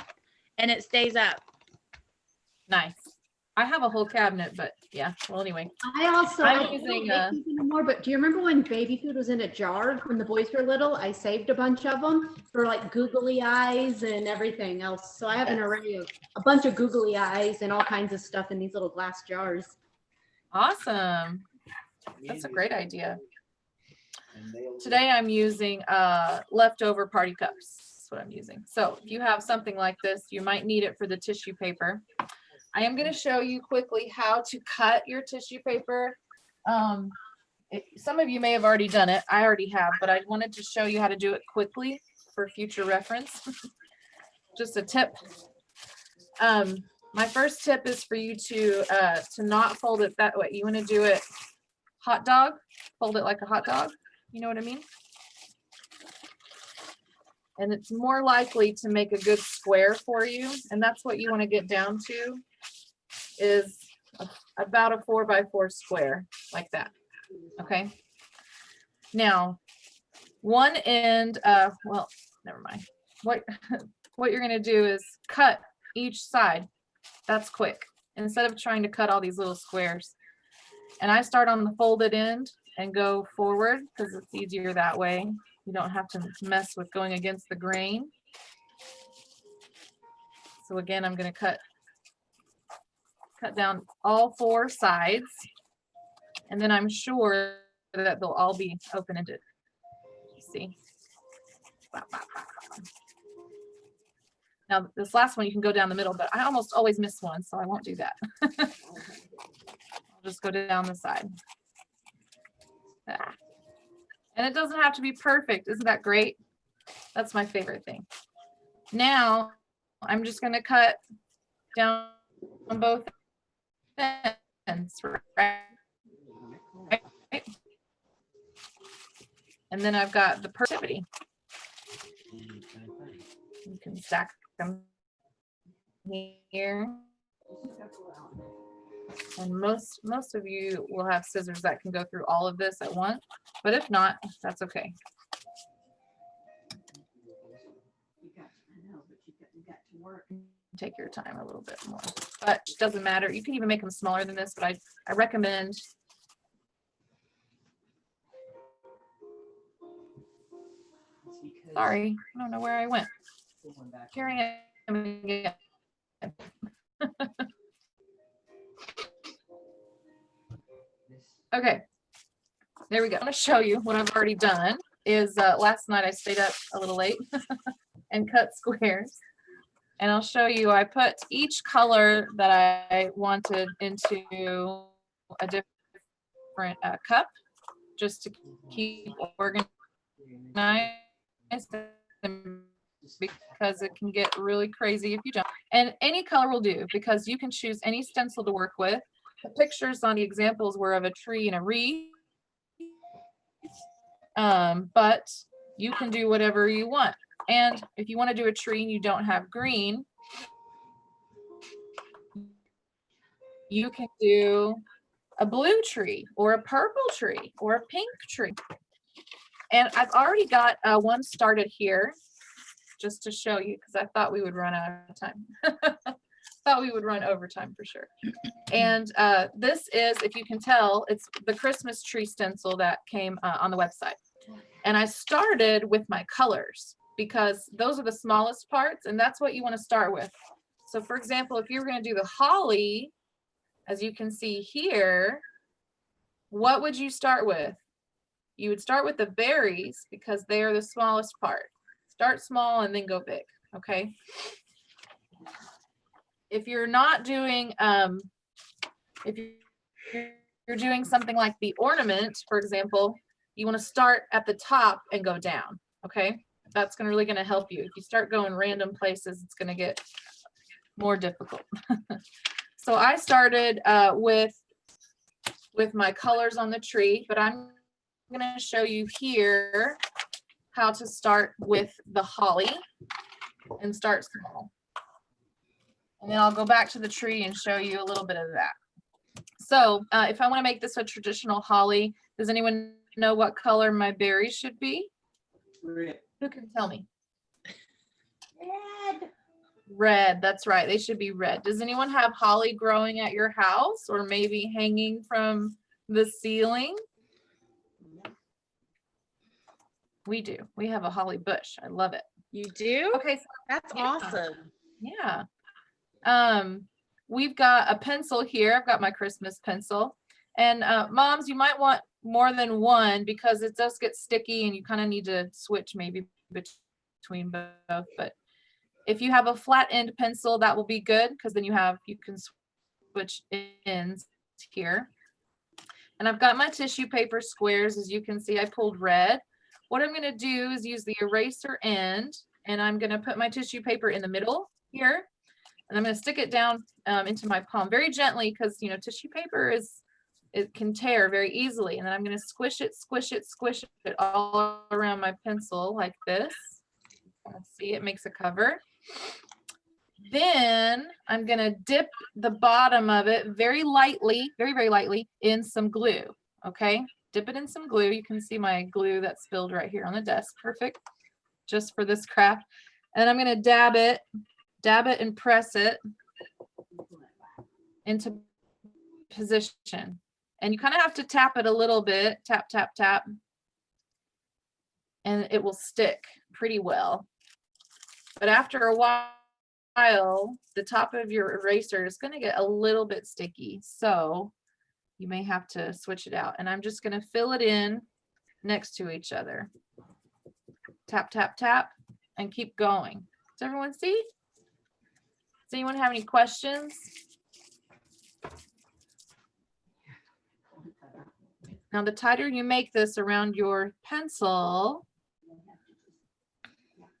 and it stays up. Nice. I have a whole cabinet, but yeah. Well, anyway. I also I'm I don't using, make these anymore, but do you remember when baby food was in a jar when the boys were little? I saved a bunch of them for like googly eyes and everything else. So I have an array of a bunch of googly eyes and all kinds of stuff in these little glass jars. Awesome. That's a great idea. Today I'm using leftover party cups. That's what I'm using. So if you have something like this, you might need it for the tissue paper. I am going to show you quickly how to cut your tissue paper. Some of you may have already done it. I already have, but I wanted to show you how to do it quickly for future reference. Just a tip. My first tip is for you to not fold it that way. You want to do it hot dog, fold it like a hot dog. You know what I mean? And it's more likely to make a good square for you. And that's what you want to get down to is about a 4x4 square like that. Okay. Now, one end, well, never mind. What you're going to do is cut each side. That's quick. Instead of trying to cut all these little squares. And I start on the folded end and go forward because it's easier that way. You don't have to mess with going against the grain. So again, I'm going to cut down all 4 sides, and then I'm sure that they'll all be open-ended. See? Now this last one you can go down the middle, but I almost always miss one, so I won't do that. I'll just go down the side. And it doesn't have to be perfect. Isn't that great? That's my favorite thing. Now I'm just going to cut down on both ends, right? And then I've got the perfectity. You can stack them here. And most of you will have scissors that can go through all of this at once, but if not, that's okay. Take your time a little bit more, but it doesn't matter. You can even make them smaller than this, but I recommend. Sorry, I don't know where I went. Here I am again. Okay, there we go. I'm going to show you what I've already done. Is last night I stayed up a little late and cut squares. And I'll show you, I put each color that I wanted into a different cup just to keep organized, because it can get really crazy if you don't. And any color will do, because you can choose any stencil to work with. The pictures on the examples were of a tree and a wreath, but you can do whatever you want. And if you want to do a tree and you don't have green, you can do a blue tree or a purple tree or a pink tree. And I've already got one started here just to show you, because I thought we would run out of time. Thought we would run overtime for sure. And this is, if you can tell, it's the Christmas tree stencil that came on the website. And I started with my colors, because those are the smallest parts, and that's what you want to start with. So for example, if you were going to do the holly, as you can see here, what would you start with? You would start with the berries, because they are the smallest part. Start small and then go big, okay? If you're not doing, if you're doing something like the ornament, for example, you want to start at the top and go down, okay? That's really going to help you. If you start going random places, it's going to get more difficult. So I started with my colors on the tree, but I'm going to show you here how to start with the holly and start small. And then I'll go back to the tree and show you a little bit of that. So if I want to make this a traditional holly, does anyone know what color my berries should be? Red. Who can tell me? Red. Red, that's right. They should be red. Does anyone have holly growing at your house, or maybe hanging from the ceiling? We do. We have a holly bush. I love it. You do? Okay, so That's yeah. awesome. Yeah. We've got a pencil here. I've got my Christmas pencil. And moms, you might want more than one, because it does get sticky and you kind of need to switch maybe between both. But if you have a flat end pencil, that will be good, because then you can switch ends here. And I've got my tissue paper squares. As you can see, I pulled red. What I'm going to do is use the eraser end, and I'm going to put my tissue paper in the middle here, and I'm going to stick it down into my palm very gently, because tissue paper it can tear very easily. And then I'm going to squish it all around my pencil like this. See, it makes a cover. Then I'm gonna dip the bottom of it very lightly, very lightly in some glue, okay? Dip it in some glue. You can see my glue that spilled right here on the desk. Perfect, just for this craft. And I'm gonna dab it and press it into position. And you kind of have to tap it a little bit, tap, tap, tap, and it will stick pretty well. But after a while, the top of your eraser is going to get a little bit sticky. So you may have to switch it out. And I'm just going to fill it in next to each other. Tap, tap, tap, and keep going. Does everyone see? Does anyone have any questions? Now, the tighter you make this around your pencil,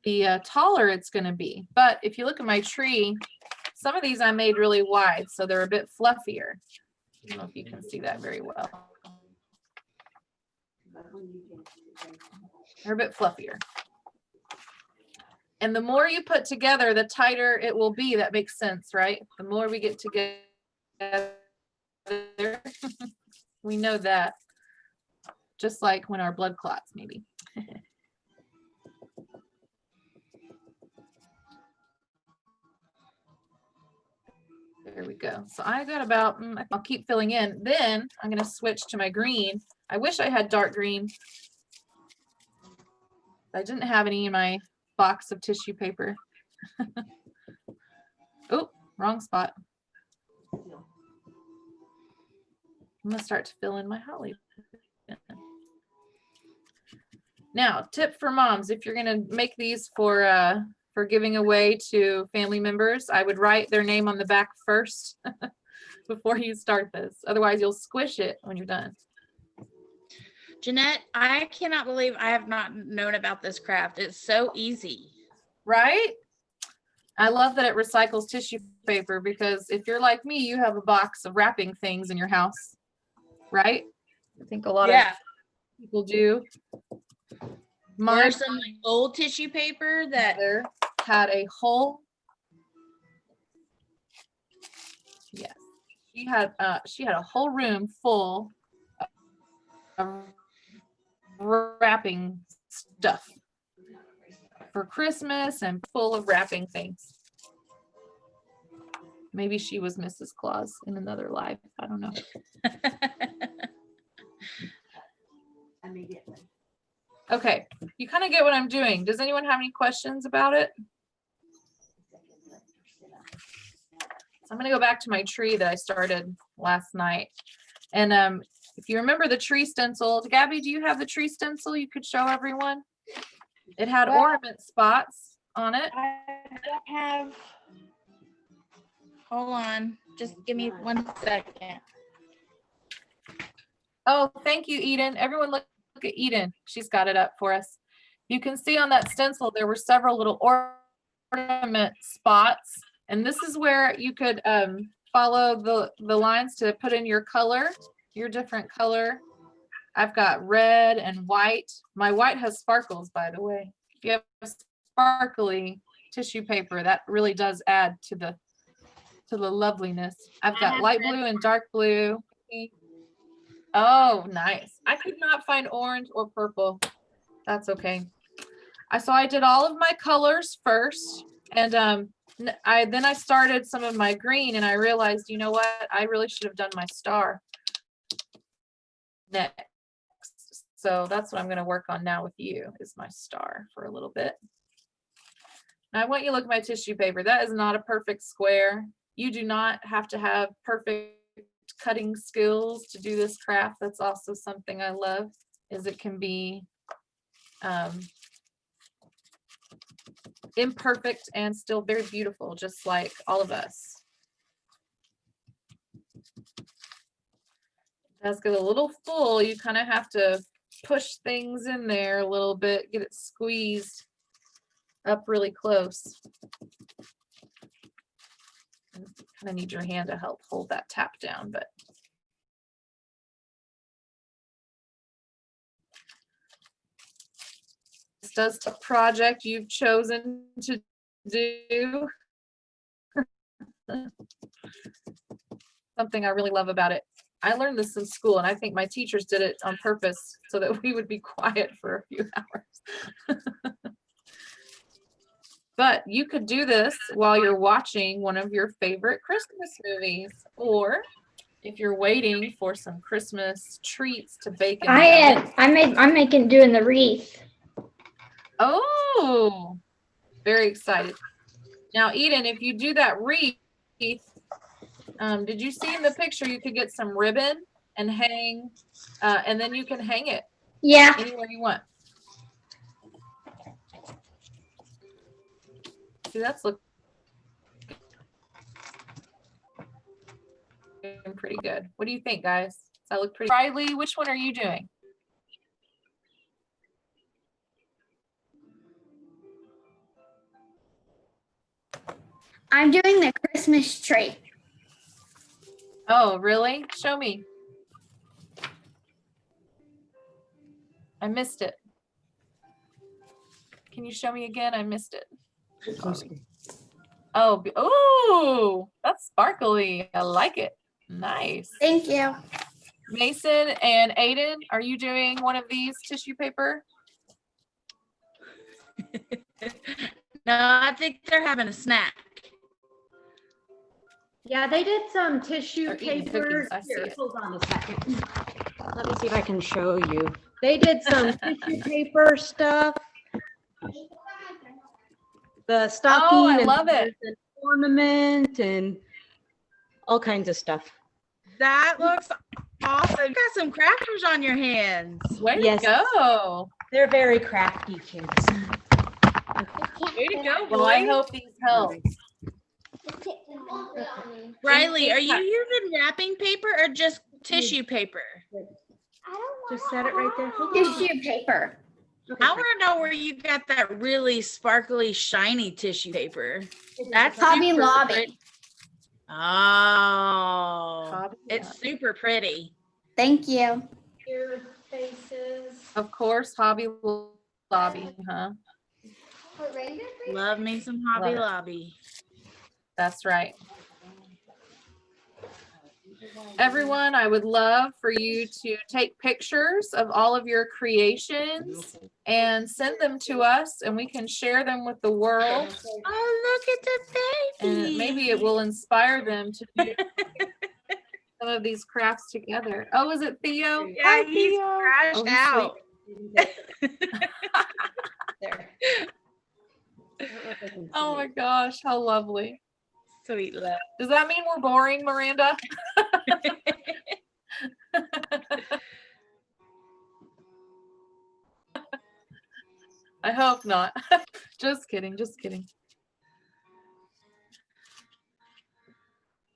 the taller it's going to be. But if you look at my tree, some of these I made really wide, so they're a bit fluffier. I don't know if you can see that very well. They're a bit fluffier. And the more you put together, the tighter it will be. That makes sense, right? The more we get together, we know that. Just like when our blood clots, maybe. There we go. So I got about, I'll keep filling in. Then I'm going to switch to my green. I wish I had dark green. I didn't have any in my box of tissue paper. Oh, wrong spot. I'm going to start to fill in my holly. Now, tip for moms, if you're going to make these for giving away to family members, I would write their name on the back first before you start this. Otherwise, you'll squish it when you're done. Jeanette, I cannot believe I have not known about this craft. It's so easy. Right? I love that it recycles tissue paper, because if you're like me, you have a box of wrapping things in your house, right? I think a lot of people do. There's some like old tissue paper that had a whole, yes, she had a whole room full of wrapping stuff for Christmas and full of wrapping things. Maybe she was Mrs. Claus in another life. I don't know. Okay, you kind of get what I'm doing. Does anyone have any questions about it? So I'm going to go back to my tree that I started last night. And if you remember the tree stencil, Gabby, do you have the tree stencil you could show everyone? It had ornament spots on it. I don't have, hold on, just give me 1 second. Oh, thank you, Eden. Everyone look at Eden. She's got it up for us. You can see on that stencil, there were several little ornament spots. And this is where you could follow the lines to put in your color, your different color. I've got red and white. My white has sparkles, by the way. If you have sparkly tissue paper, that really does add to the loveliness. I've got light blue and dark blue. Oh, nice. I could not find orange or purple. That's okay. I did all of my colors first, and then I started some of my green, and I realized, you know what? I really should have done my star next. So that's what I'm going to work on now with you, is my star for a little bit. Now I want you to look at my tissue paper. That is not a perfect square. You do not have to have perfect cutting skills to do this craft. That's also something I love, is it can be imperfect and still very beautiful, just like all of us. It does get a little full. You kind of have to push things in there a little bit, get it squeezed up really close. Kind of need your hand to help hold that tap down, but this does a project you've chosen to do. Something I really love about it. I learned this in school, and I think my teachers did it on purpose so that we would be quiet for a few hours. But you could do this while you're watching one of your favorite Christmas movies, or if you're waiting for some Christmas treats to bake in the oven. I'm making doing the wreath. Oh, very excited. Now, Eden, if you do that wreath, did you see in the picture you could get some ribbon and hang, and then you can hang it Yeah. anywhere you want. See, that's looking pretty good. What do you think, guys? Does that look pretty? Riley, which one are you doing? I'm doing the Christmas tree. Oh, really? Show me. I missed it. Can you show me again? I missed it. Oh, oh, that's sparkly. I like it. Nice. Thank you. Mason and Aiden, are you doing one of these tissue paper? No, I think they're having a snack. Yeah, they did some tissue They're eating paper. cookies, I see Here, it. hold on a second. Let me see if I can show you. They did some tissue paper stuff. The stocking. Oh, I and love it. the ornament and all kinds of stuff. That looks awesome. You got some crafters on your hands. Way Yes. to go. They're very crafty kids. Way to go, boy. Well, I hope these help. Riley, are you using wrapping paper or just tissue paper? Just set it right there. Hold on. Tissue paper. I want to know where you got that really sparkly, shiny tissue paper. That's Hobby super Lobby. pretty. Oh, Hobby it's super pretty. Thank you. Your faces. Of course, Hobby Lobby, huh? Love me some Hobby Love it. Lobby. That's right. Everyone, I would love for you to take pictures of all of your creations and send them to us, and we can share them with the world. Oh, look at the baby. And maybe it will inspire them to do some of these crafts together. Oh, is it Theo? Yeah, Hi, he's Theo. crashed Oh, he's out. There. Oh my gosh, how lovely. Sweet love. Does that mean we're boring, Miranda? I hope not. Just kidding, just kidding.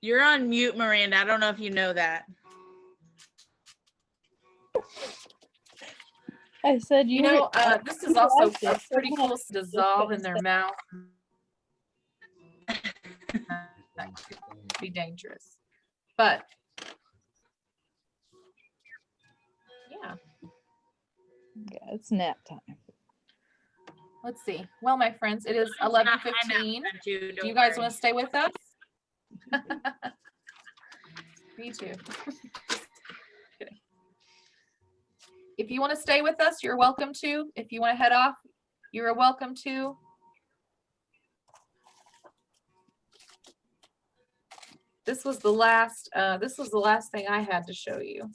You're on mute, Miranda. I don't know if you know that. I said You know, this is also a pretty cool to dissolve in their mouth. That could be dangerous. But yeah, Yeah, it's nap time. let's see. Well, my friends, it is 11:15. Do you guys want to stay with us? Me too. Kidding. If you want to stay with us, you're welcome to. If you want to head off, you're welcome to. This was the last thing I had to show you.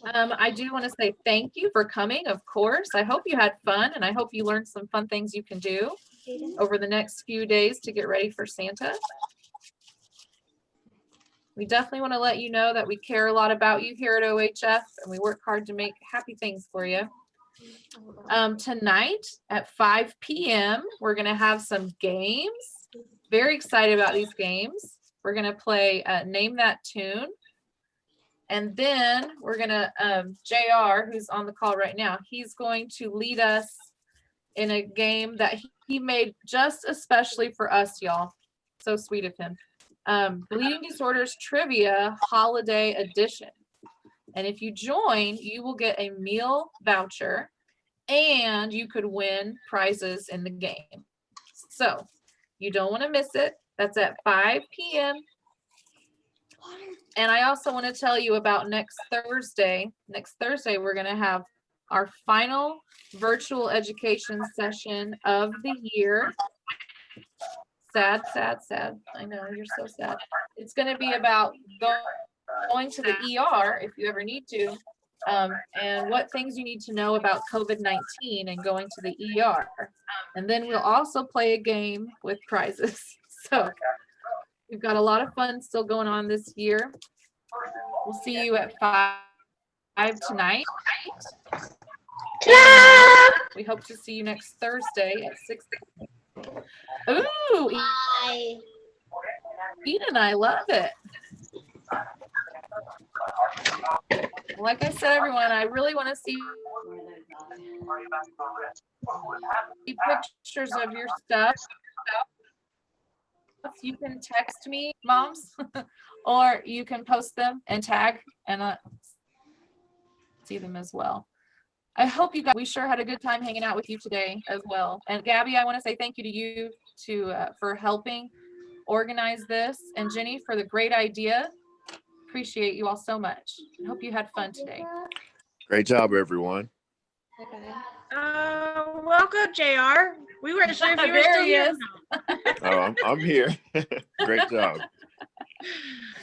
I do want to say thank you for coming, of course. I hope you had fun, and I hope you learned some fun things you can do over the next few days to get ready for Santa. We definitely want to let you know that we care a lot about you here at OHF, and we work hard to make happy things for you. Tonight at 5 p.m., we're going to have some games. Very excited about these games. We're going to play Name That Tune. And then we're going to, JR, who's on the call right now, he's going to lead us in a game that he made just especially for us, y'all. So sweet of him. Bleeding Disorders Trivia Holiday Edition. And if you join, you will get a meal voucher and you could win prizes in the game. So you don't want to miss it. That's at 5 p.m. And I also want to tell you about next Thursday. Next Thursday, we're going to have our final virtual education session of the year. Sad, sad, sad. I know, you're so sad. It's going to be about going to the ER if you ever need to, and what things you need to know about COVID-19 and going to the ER. And then we'll also play a game with prizes. So we've got a lot of fun still going on this year. We'll see you at 5 tonight. Ta-da! We hope to see you next Thursday at 6. Ooh, Eden, I love it. Like I said, everyone, I really want to see pictures of your stuff. You can text me, moms, or you can post them and tag and see them as well. I hope you guys, we sure had a good time hanging out with you today as well. And Gabby, I want to say thank you to you for helping organize this, and Jenny for the great idea. Appreciate you all so much. I hope you had fun today. Great job, everyone. Welcome, JR. We weren't sure if you were There still he here. is. Oh, I'm here. Great job.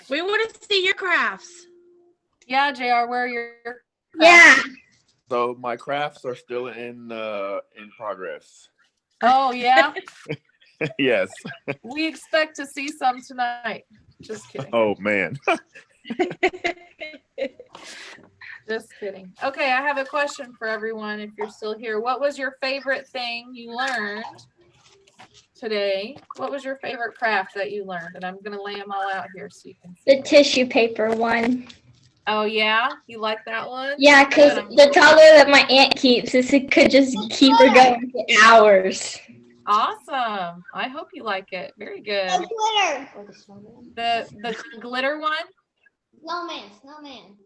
We want to see your crafts. Yeah, JR, where are your Yeah. So my crafts are still in progress. Oh yeah. Yes. We expect to see some tonight. Just kidding. Oh man. Just kidding. Okay, I have a question for everyone if you're still here. What was your favorite thing you learned today? What was your favorite craft that you learned? And I'm going to lay them all out here so you can see. The tissue paper one. Oh, yeah? You like that one? Yeah, because the toddler that my aunt keeps, it could just keep her going for hours. Awesome. I hope you like it. Very good. Glitter. The glitter one? Snowman.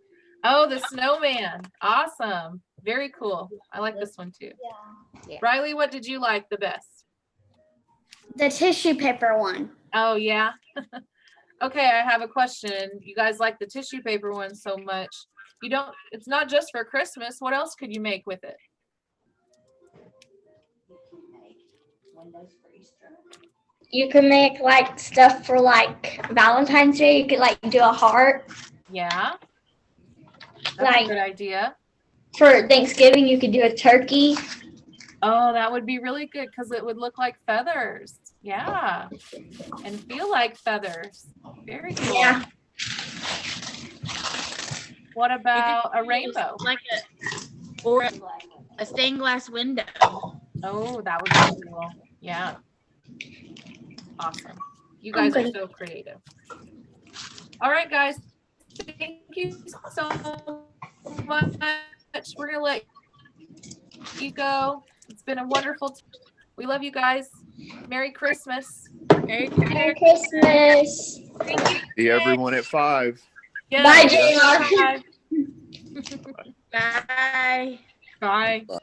Oh, the snowman. Awesome. Very cool. I like this one too. Yeah. Riley, what did you like the best? The tissue paper one. Oh, yeah. Okay, I have a question. You guys like the tissue paper one so much. It's not just for Christmas. What else could you make with it? You can make like stuff for like Valentine's Day. You could like do a heart. Yeah. That's Like- a good idea. For Thanksgiving, you could do a turkey. Oh, that would be really good because it would look like feathers. Yeah. And feel like feathers. Very cool. Yeah. What You could about a use rainbow? like or a stained glass window. Oh, that would be cool. Yeah. Awesome. You guys are so creative. All right, guys. Thank you so much. We're going to let you go. It's been a wonderful we love you guys. Merry Christmas. Merry Christmas. See everyone at 5. Yeah. Bye, JR. Bye. Bye.